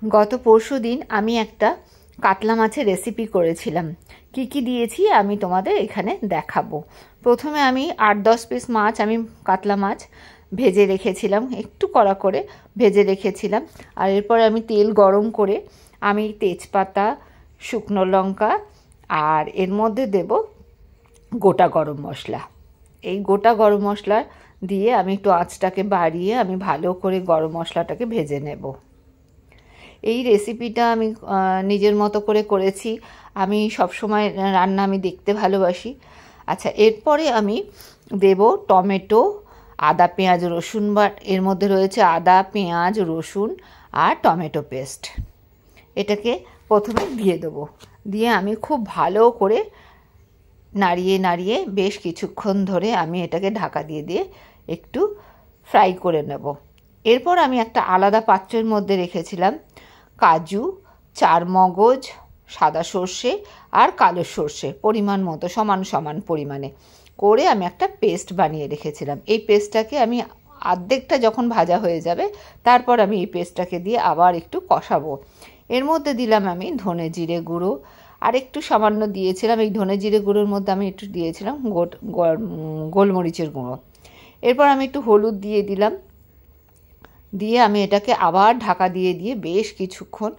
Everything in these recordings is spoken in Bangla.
গত পরশুদিন আমি একটা কাতলা মাছের রেসিপি করেছিলাম। কি কি দিয়েছি আমি তোমাদের এখানে দেখাবো। প্রথমে আমি 8-10 পিস মাছ, আমি কাতলা মাছ ভেজে রেখেছিলাম, একটু কড়া করে ভেজে রেখেছিলাম। আর এরপর আমি তেল গরম করে আমি তেজপাতা, শুকনো লঙ্কা আর এর মধ্যে দেব গোটা গরম মশলা। এই গোটা গরম মশলা দিয়ে আমি একটু আঁচটাকে বাড়িয়ে আমি ভালো করে গরম মশলাটাকে ভেজে নেব। এই রেসিপিটা আমি নিজের মতো করে করেছি। আমি সবসময় রান্না আমি দেখতে ভালোবাসি। আচ্ছা, এরপরে আমি দেব টমেটো, আদা, পেঁয়াজ, রসুন এর মধ্যে রয়েছে আদা, পেঁয়াজ, রসুন আর টমেটো পেস্ট। এটাকে প্রথমে দিয়ে দেবো, দিয়ে আমি খুব ভালো করে নাড়িয়ে নাড়িয়ে বেশ কিছুক্ষণ ধরে আমি এটাকে ঢাকা দিয়ে দিয়ে একটু ফ্রাই করে নেব। এরপর আমি একটা আলাদা পাত্রের মধ্যে রেখেছিলাম কাজু, চারমগজ, সাদা সর্ষে আর কালো সর্ষে পরিমাণ মতো সমান সমান পরিমাণে করে আমি একটা পেস্ট বানিয়ে রেখেছিলাম। এই পেস্টটাকে আমি অর্ধেকটা যখন ভাজা হয়ে যাবে তারপর আমি এই পেস্টটাকে দিয়ে আবার একটু কষাবো। এর মধ্যে দিলাম আমি ধনে জিরে গুঁড়ো, আর একটু সামান্য দিয়েছিলাম এই ধনে জিরে গুঁড়োর মধ্যে আমি একটু দিয়েছিলাম গোলমরিচের গুঁড়ো। এরপর আমি একটু হলুদ দিয়ে দিলাম, দিয়ে আমি এটাকে আবার ঢাকা দিয়ে দিয়ে বেশ কিছুক্ষণ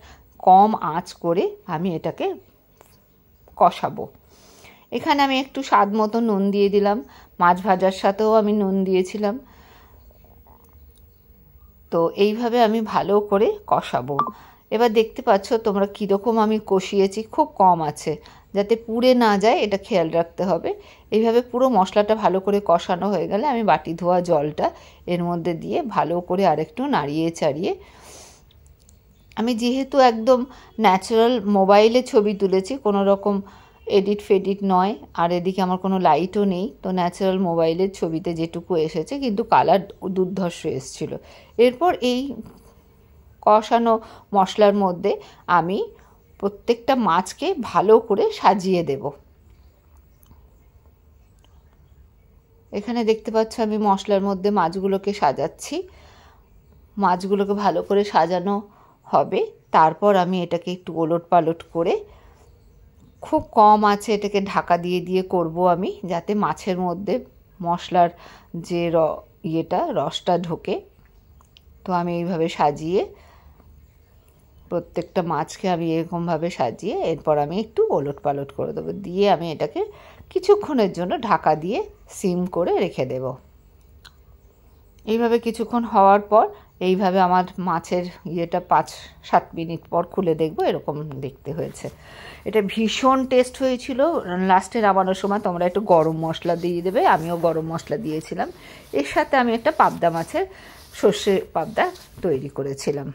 কম আঁচ করে আমি এটাকে কষাবো। এখানে আমি একটু স্বাদ মতো নুন দিয়ে দিলাম, মাছ ভাজার সাথেও আমি নুন দিয়েছিলাম। তো এইভাবে আমি ভালো করে কষাবো। এবার দেখতে পাচ্ছ তোমরা কীরকম আমি কষিয়েছি, খুব কম আছে যাতে পুড়ে না যায়, এটা খেয়াল রাখতে হবে। এইভাবে পুরো মশলাটা ভালো করে কষানো হয়ে গেলে আমি বাটি ধোয়া জলটা এর মধ্যে দিয়ে ভালো করে আরেকটু নাড়িয়ে চাড়িয়ে, আমি যেহেতু একদম ন্যাচারাল মোবাইলে ছবি তুলেছি, কোনো রকম এডিট ফেডিট নয়, আর এদিকে আমার কোনো লাইটও নেই, তো ন্যাচারাল মোবাইলের ছবিতে যেটুকু এসেছে, কিন্তু কালার দুর্ধর্ষ এসেছিলো। এরপর এই কষানো মশলার মধ্যে আমি প্রত্যেকটা মাছকে ভালো করে সাজিয়ে দেব। এখানে দেখতে পাচ্ছ আমি মশলার মধ্যে মাছগুলোকে সাজাচ্ছি। মাছগুলোকে ভালো করে সাজানো হবে, তারপর আমি এটাকে একটু ওলট পালট করে খুব কম আছে এটাকে ঢাকা দিয়ে দিয়ে করব আমি, যাতে মাছের মধ্যে মশলার যে রসটা ঢোকে। তো আমি এইভাবে সাজিয়ে প্রত্যেকটা মাছকে আমি এরকমভাবে সাজিয়ে এরপর আমি একটু ওলট পালট করে দেবো, দিয়ে আমি এটাকে কিছুক্ষণের জন্য ঢাকা দিয়ে সিম করে রেখে দেব। এইভাবে কিছুক্ষণ হওয়ার পর এইভাবে আমার মাছের 5-7 মিনিট পর খুলে দেখবো এরকম দেখতে হয়েছে। এটা ভীষণ টেস্ট হয়েছিল। লাস্টে নামানোর সময় তোমরা একটু গরম মশলা দিয়ে দেবে, আমিও গরম মশলা দিয়েছিলাম। এর সাথে আমি একটা পাবদা মাছের সর্ষে পাবদা তৈরি করেছিলাম।